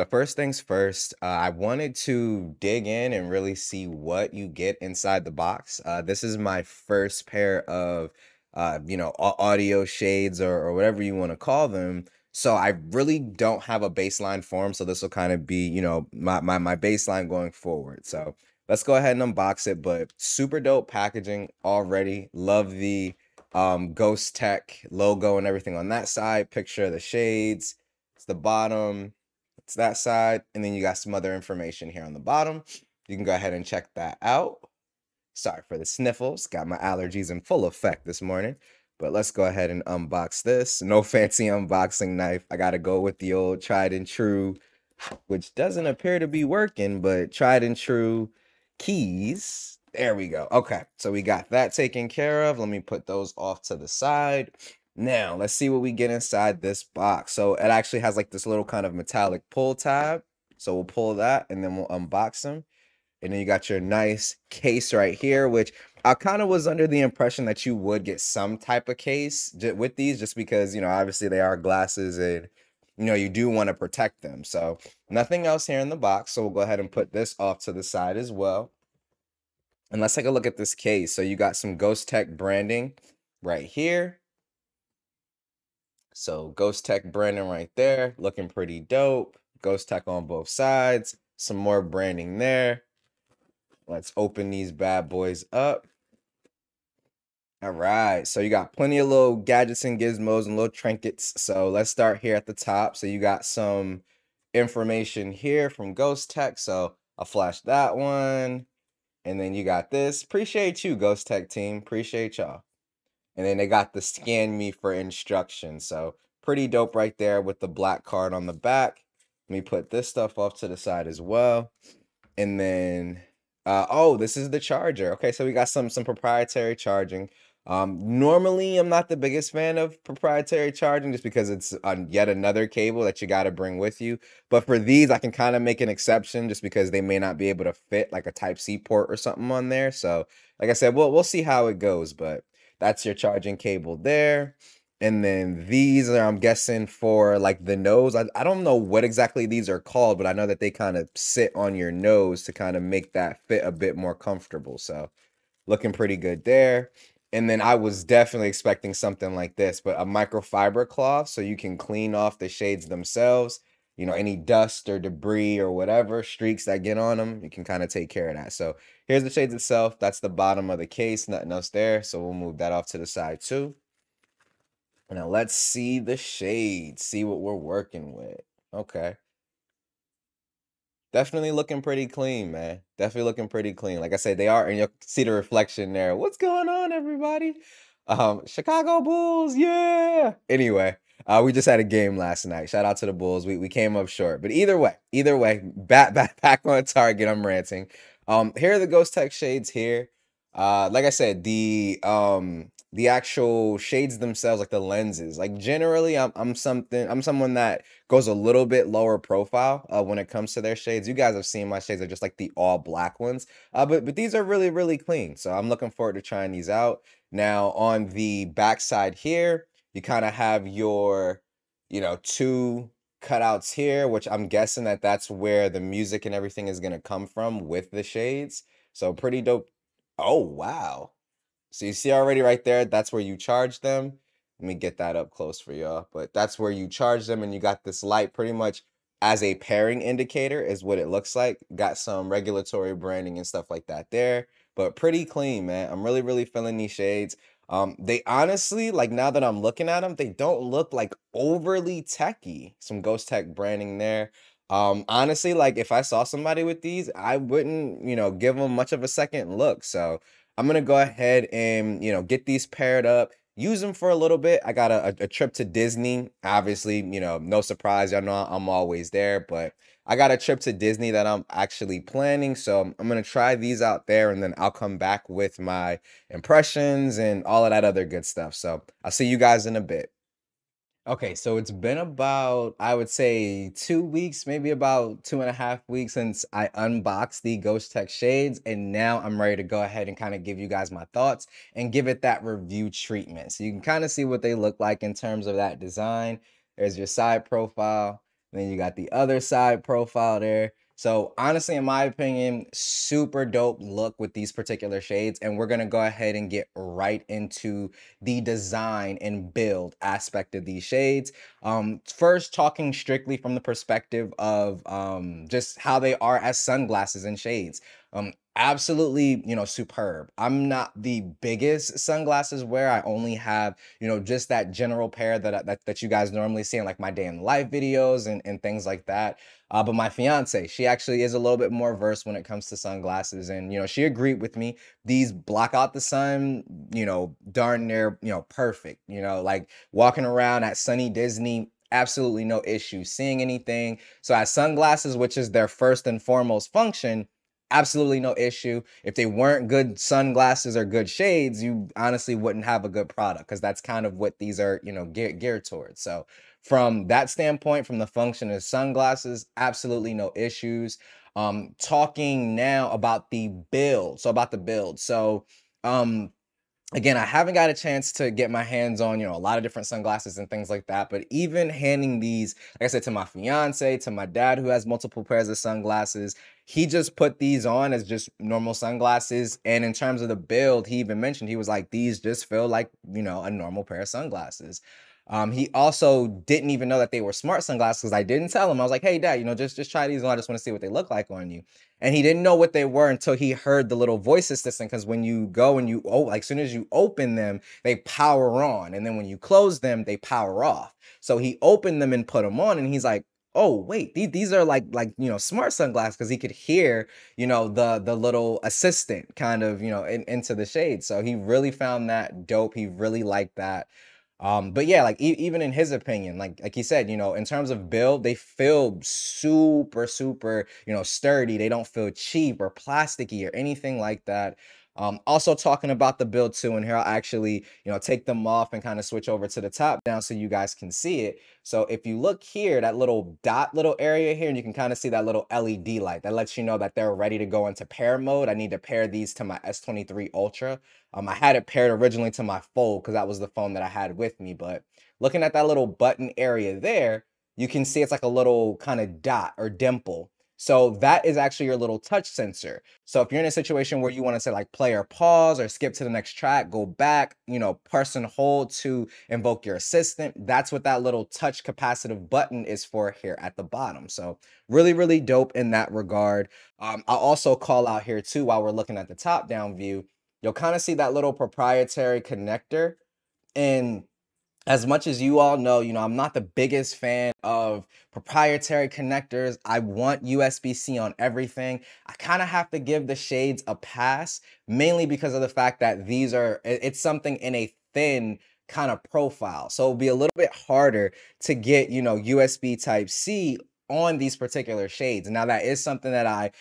So first things first, I wanted to dig in and really see what you get inside the box. This is my first pair of, audio shades or whatever you want to call them. So I really don't have a baseline for 'em, so this will kind of be, my baseline going forward. So let's go ahead and unbox it. But super dope packaging already. Love the GhostTek logo and everything on that side. Picture of the shades. It's the bottom. It's that side, and then you got some other information here on the bottom. You can go ahead and check that out. Sorry for the sniffles. Got my allergies in full effect this morning. But let's go ahead and unbox this. No fancy unboxing knife. I got to go with the old tried and true, which doesn't appear to be working, but tried and true keys. There we go. Okay, so we got that taken care of. Let me put those off to the side. Now, let's see what we get inside this box. So it actually has like this little kind of metallic pull tab. So we'll pull that and then we'll unbox them. And then you got your nice case right here, which I kind of was under the impression that you would get some type of case with these just because, obviously they are glasses and, you do want to protect them. So nothing else here in the box. So we'll go ahead and put this off to the side as well. And let's take a look at this case. So you got some GhostTek branding right here. So GhostTek branding right there, looking pretty dope. GhostTek on both sides. Some more branding there. Let's open these bad boys up. All right, so you got plenty of little gadgets and gizmos and little trinkets. So let's start here at the top. So you got some information here from GhostTek. So I'll flash that one. And then you got this. Appreciate you, GhostTek team. Appreciate y'all. And then they got the scan me for instructions. So pretty dope right there with the black card on the back. Let me put this stuff off to the side as well. And then, oh, this is the charger. Okay, so we got some proprietary charging. Normally, I'm not the biggest fan of proprietary charging just because it's yet another cable that you got to bring with you. But for these, I can kind of make an exception just because they may not be able to fit like a Type-C port or something on there. So, like I said, we'll see how it goes. But that's your charging cable there. And then these are, I'm guessing, for like the nose. I don't know what exactly these are called, but I know that they kind of sit on your nose to kind of make that fit a bit more comfortable. So looking pretty good there. And then I was definitely expecting something like this, but a microfiber cloth so you can clean off the shades themselves. Any dust or debris or whatever streaks that get on them, you can kind of take care of that. So here's the shades itself. That's the bottom of the case, nothing else there. So we'll move that off to the side too. Now let's see the shades, see what we're working with. Okay. Definitely looking pretty clean, man. Definitely looking pretty clean. Like I said, they are, and you'll see the reflection there. What's going on, everybody? Chicago Bulls, yeah. Anyway, we just had a game last night. Shout out to the Bulls. We came up short. But either way, back on target. I'm ranting. Here are the GhostTek shades here. Like I said, the actual shades themselves, like the lenses, like generally I'm someone that goes a little bit lower profile when it comes to their shades. You guys have seen my shades are just like the all black ones, but these are really, really clean. So I'm looking forward to trying these out. Now on the back side here, you kind of have your, two cutouts here, which I'm guessing that that's where the music and everything is going to come from with the shades. So pretty dope. Oh, wow. So you see already right there, that's where you charge them. Let me get that up close for y'all. But that's where you charge them, and you got this light pretty much as a pairing indicator is what it looks like. Got some regulatory branding and stuff like that there. But pretty clean, man. I'm really, really feeling these shades. They honestly, like now that I'm looking at them, they don't look like overly techy. Some GhostTek branding there. Honestly, like if I saw somebody with these, I wouldn't, give them much of a second look. So I'm gonna go ahead and get these paired up, use them for a little bit. I got a trip to Disney, obviously, no surprise, y'all know I'm always there, but I got a trip to Disney that I'm actually planning, so I'm gonna try these out there, and then I'll come back with my impressions and all of that other good stuff. So I'll see you guys in a bit. Okay, so it's been about, I would say, 2 weeks, maybe about 2.5 weeks since I unboxed the GhostTek shades, and now I'm ready to go ahead and kind of give you guys my thoughts and give it that review treatment. So you can kind of see what they look like in terms of that design. There's your side profile. And then you got the other side profile there. So honestly, in my opinion, super dope look with these particular shades. And we're gonna go ahead and get right into the design and build aspect of these shades. First, talking strictly from the perspective of just how they are as sunglasses and shades. Absolutely, superb. I'm not the biggest sunglasses wearer. I only have, just that general pair that you guys normally see in like my day in life videos and things like that. But my fiance, she actually is a little bit more versed when it comes to sunglasses, and she agreed with me. These block out the sun, darn near, perfect. Like walking around at sunny Disney, absolutely no issue seeing anything. So as sunglasses, which is their first and foremost function, absolutely no issue. If they weren't good sunglasses or good shades, you honestly wouldn't have a good product, because that's kind of what these are, geared towards. So from that standpoint, from the function of sunglasses, absolutely no issues. Talking now about the build. So about the build. So again, I haven't got a chance to get my hands on, a lot of different sunglasses and things like that. But even handing these, like I said, to my fiance, to my dad who has multiple pairs of sunglasses, he just put these on as just normal sunglasses. And in terms of the build, he even mentioned, he was like, these just feel like, a normal pair of sunglasses. He also didn't even know that they were smart sunglasses, because I didn't tell him. I was like, hey, dad, just try these on. I just want to see what they look like on you. And he didn't know what they were until he heard the little voice assistant, because when you go and like, as soon as you open them, they power on. And then when you close them, they power off. So he opened them and put them on, and he's like, oh, wait, these are like, smart sunglasses, because he could hear, the little assistant kind of, into the shade. So he really found that dope. He really liked that. But yeah, like even in his opinion, like he said, in terms of build, they feel super, super, sturdy. They don't feel cheap or plasticky or anything like that. Also talking about the build too, and here I'll actually, take them off and kind of switch over to the top down so you guys can see it. So if you look here, that little dot little area here, and you can kind of see that little LED light that lets you know that they're ready to go into pair mode. I need to pair these to my S23 Ultra. I had it paired originally to my Fold, because that was the phone that I had with me. But looking at that little button area there, you can see it's like a little kind of dot or dimple. So that is actually your little touch sensor. So if you're in a situation where you want to say like play or pause or skip to the next track, go back, press and hold to invoke your assistant, that's what that little touch capacitive button is for here at the bottom. So really, really dope in that regard. I'll also call out here too, while we're looking at the top down view, you'll kind of see that little proprietary connector. And as much as you all know, I'm not the biggest fan of proprietary connectors. I want USB-C on everything. I kind of have to give the shades a pass, mainly because of the fact that it's something in a thin kind of profile. So it'll be a little bit harder to get, USB type C on these particular shades. Now that is something that I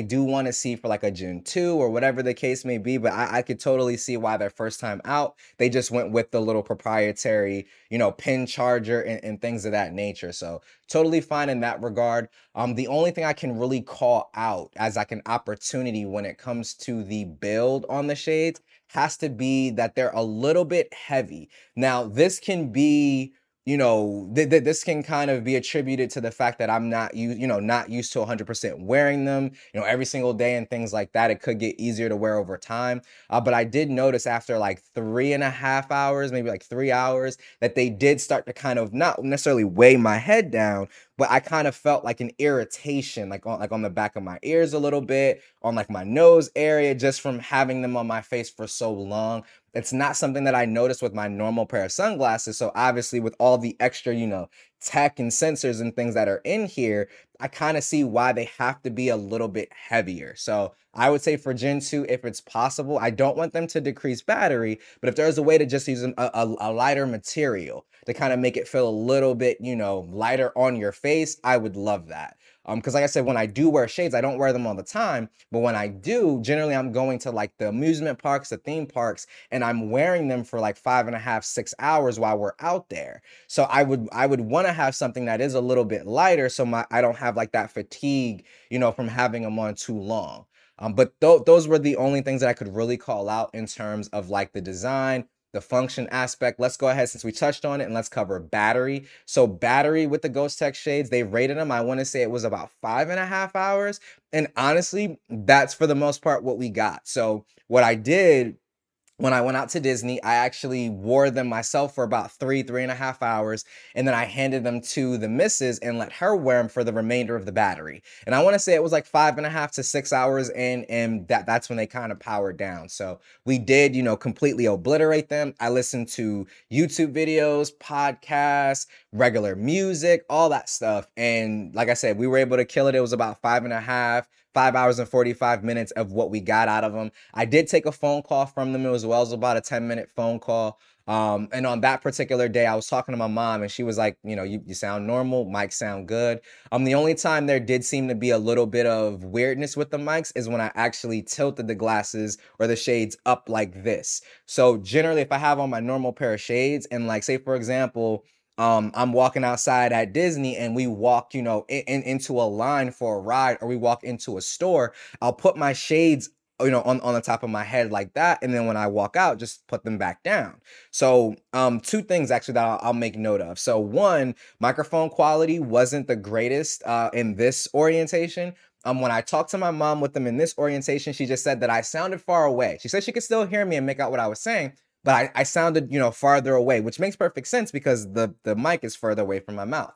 do want to see for like a Gen 2 or whatever the case may be, but I could totally see why their first time out, they just went with the little proprietary, pin charger and things of that nature. So totally fine in that regard. The only thing I can really call out as like an opportunity when it comes to the build on the shades has to be that they're a little bit heavy. Now, this can be, this can kind of be attributed to the fact that I'm not used to 100% wearing them, every single day and things like that. It could get easier to wear over time. But I did notice after like 3.5 hours, maybe like 3 hours, that they did start to kind of not necessarily weigh my head down, but I kind of felt like an irritation, like on the back of my ears a little bit, on like my nose area, just from having them on my face for so long. It's not something that I noticed with my normal pair of sunglasses. So obviously with all the extra, tech and sensors and things that are in here, I kind of see why they have to be a little bit heavier. So I would say for Gen 2, if it's possible, I don't want them to decrease battery, but if there's a way to just use a lighter material to kind of make it feel a little bit, lighter on your face, I would love that. Because like I said, when I do wear shades, I don't wear them all the time, but when I do, generally I'm going to like the amusement parks, the theme parks, and I'm wearing them for like 5.5, 6 hours while we're out there. So I would want to have something that is a little bit lighter, so I don't have like that fatigue, from having them on too long. But those were the only things that I could really call out in terms of like the design. the function aspect, let's go ahead, since we touched on it, and let's cover battery. So battery with the GhostTek shades, they rated them, I want to say it was about 5.5 hours. And honestly, that's for the most part what we got. So what I did when I went out to Disney, I actually wore them myself for about 3.5 hours, and then I handed them to the missus and let her wear them for the remainder of the battery. And I want to say it was like 5.5 to 6 hours in, and that's when they kind of powered down. So we did, completely obliterate them. I listened to YouTube videos, podcasts, regular music, all that stuff. And like I said, we were able to kill it. It was about 5 hours and 45 minutes of what we got out of them. I did take a phone call from them as well. It was about a 10-minute phone call. And on that particular day, I was talking to my mom, and she was like, you sound normal. Mics sound good. The only time there did seem to be a little bit of weirdness with the mics is when I actually tilted the glasses or the shades up like this. So generally, if I have on my normal pair of shades and, like, say, for example, I'm walking outside at Disney and we walk, into a line for a ride, or we walk into a store, I'll put my shades, on the top of my head like that. And then when I walk out, just put them back down. So, two things actually that I'll make note of. So one, microphone quality wasn't the greatest, in this orientation. When I talked to my mom with them in this orientation, she just said that I sounded far away. She said she could still hear me and make out what I was saying, but I sounded, farther away, which makes perfect sense because the mic is further away from my mouth.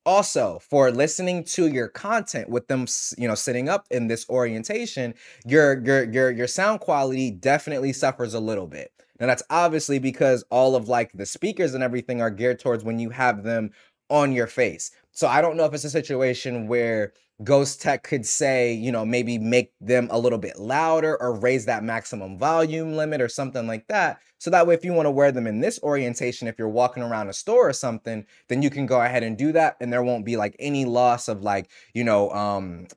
Also, for listening to your content with them, sitting up in this orientation, your sound quality definitely suffers a little bit. Now that's obviously because all of, like, the speakers and everything are geared towards when you have them on your face. So I don't know if it's a situation where GhostTek could say, maybe make them a little bit louder or raise that maximum volume limit or something like that. So that way, if you want to wear them in this orientation, if you're walking around a store or something, then you can go ahead and do that. And there won't be, like, any loss of, like,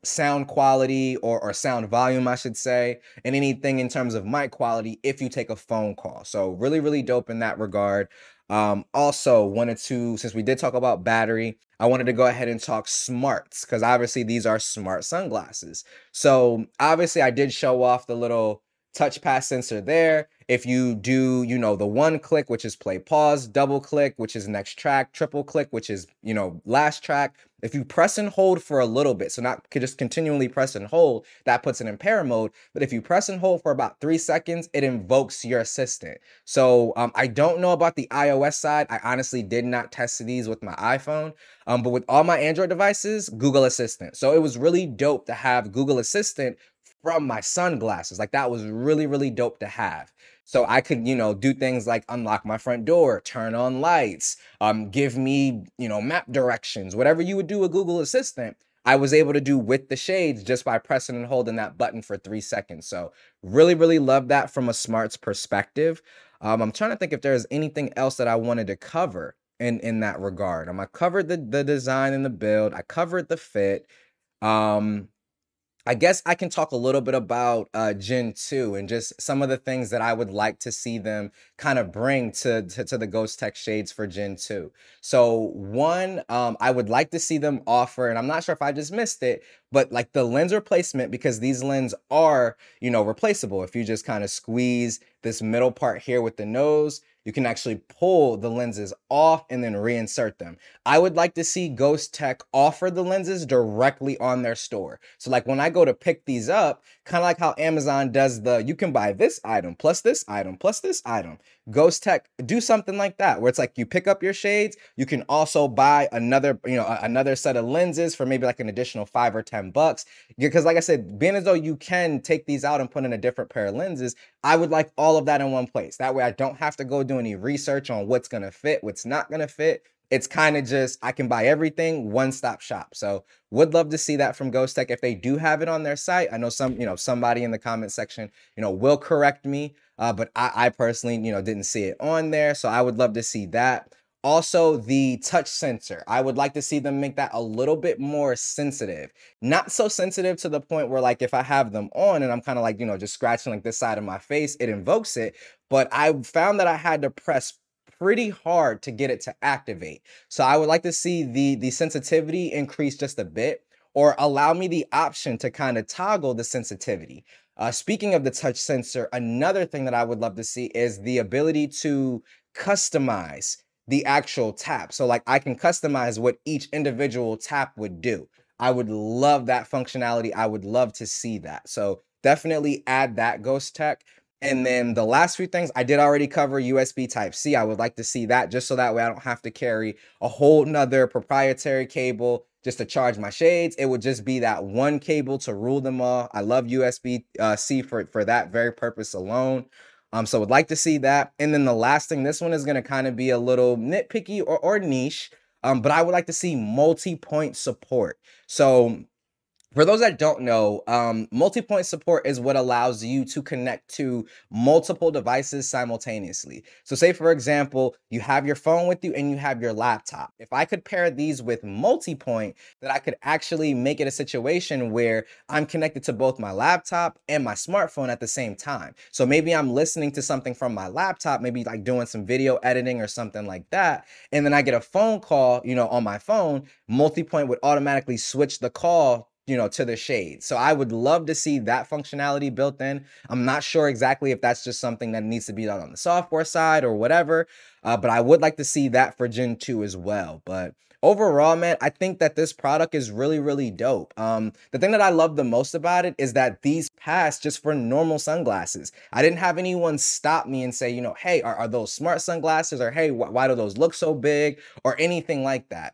sound quality or sound volume, I should say, and anything in terms of mic quality if you take a phone call. So really, really dope in that regard. Also wanted to, since we did talk about battery, I wanted to go ahead and talk smarts, because obviously these are smart sunglasses. So obviously I did show off the little touchpad sensor there. If you do, the one click, which is play pause, double click, which is next track, triple click, which is, last track. If you press and hold for a little bit, so not just continually press and hold, that puts it in pair mode. But if you press and hold for about 3 seconds, it invokes your assistant. So I don't know about the iOS side. I honestly did not test these with my iPhone. But with all my Android devices, Google Assistant. So it was really dope to have Google Assistant from my sunglasses. Like, that was really, really dope to have. So I could, do things like unlock my front door, turn on lights, give me, map directions, whatever you would do with Google Assistant, I was able to do with the shades just by pressing and holding that button for 3 seconds. So really, really love that from a smarts perspective. I'm trying to think if there's anything else that I wanted to cover in that regard. I covered the design and the build. I covered the fit. I guess I can talk a little bit about Gen 2 and just some of the things that I would like to see them kind of bring to the GhostTek shades for Gen 2. So one, I would like to see them offer, and I'm not sure if I just missed it, but like the lens replacement, because these lenses are, replaceable. If you just kind of squeeze this middle part here with the nose, you can actually pull the lenses off and then reinsert them. I would like to see GhostTek offer the lenses directly on their store. So like when I go to pick these up, kind of like how Amazon does you can buy this item plus this item plus this item. GhostTek do something like that, where it's like you pick up your shades, you can also buy another, another set of lenses for maybe like an additional $5 or $10. Because like I said, being as though you can take these out and put in a different pair of lenses, I would like all of that in one place. That way I don't have to go do any research on what's going to fit, what's not going to fit. It's kind of just, I can buy everything, one-stop shop. So would love to see that from GhostTek if they do have it on their site. I know somebody in the comment section, will correct me, but I personally, didn't see it on there. So I would love to see that. Also, the touch sensor, I would like to see them make that a little bit more sensitive. Not so sensitive to the point where, like, if I have them on and I'm kind of like, just scratching like this side of my face, it invokes it. But I found that I had to press pretty hard to get it to activate. So I would like to see the sensitivity increase just a bit, or allow me the option to kind of toggle the sensitivity. Speaking of the touch sensor, another thing that I would love to see is the ability to customize the actual tap. So, like, I can customize what each individual tap would do. I would love that functionality. I would love to see that. So, definitely add that, GhostTek. And then the last few things I did already cover USB Type C. I would like to see that just so that way I don't have to carry a whole nother proprietary cable just to charge my shades. It would just be that one cable to rule them all. I love USB C for that very purpose alone. So would like to see that. And then the last thing, this one is going to kind of be a little nitpicky or niche, but I would like to see multi-point support. So for those that don't know, multi-point support is what allows you to connect to multiple devices simultaneously. So say, for example, you have your phone with you and you have your laptop. If I could pair these with multi-point, then I could actually make it a situation where I'm connected to both my laptop and my smartphone at the same time. So maybe I'm listening to something from my laptop, maybe like doing some video editing or something like that, and then I get a phone call, on my phone. Multi-point would automatically switch the call to the shade. So I would love to see that functionality built in. I'm not sure exactly if that's just something that needs to be done on the software side or whatever, but I would like to see that for Gen 2 as well. But overall, man, I think that this product is really, really dope. The thing that I love the most about it is that these pass just for normal sunglasses. I didn't have anyone stop me and say, hey, are those smart sunglasses? Or hey, why do those look so big? Or anything like that.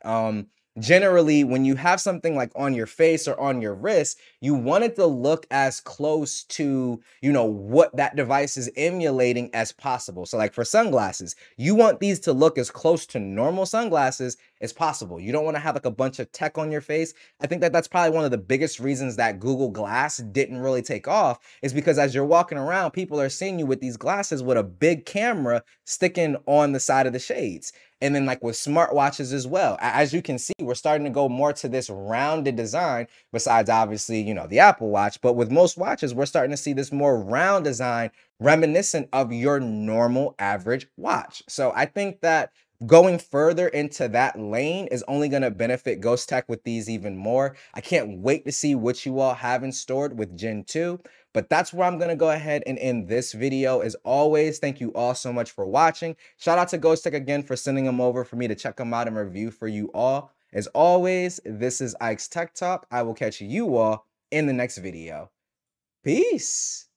Generally, when you have something like on your face or on your wrist, you want it to look as close to, what that device is emulating as possible. So like for sunglasses, you want these to look as close to normal sunglasses as possible. You don't want to have like a bunch of tech on your face. I think that that's probably one of the biggest reasons that Google Glass didn't really take off, is because as you're walking around, people are seeing you with these glasses with a big camera sticking on the side of the shades. And then like with smartwatches as well, as you can see, we're starting to go more to this rounded design, besides obviously, the Apple Watch. But with most watches, we're starting to see this more round design reminiscent of your normal average watch. So I think that going further into that lane is only going to benefit GhostTek with these even more. I can't wait to see what you all have in store with Gen 2. But that's where I'm going to go ahead and end this video. As always, thank you all so much for watching. Shout out to GhostTek again for sending them over for me to check them out and review for you all. As always, this is Ike's Tech Talk. I will catch you all in the next video. Peace.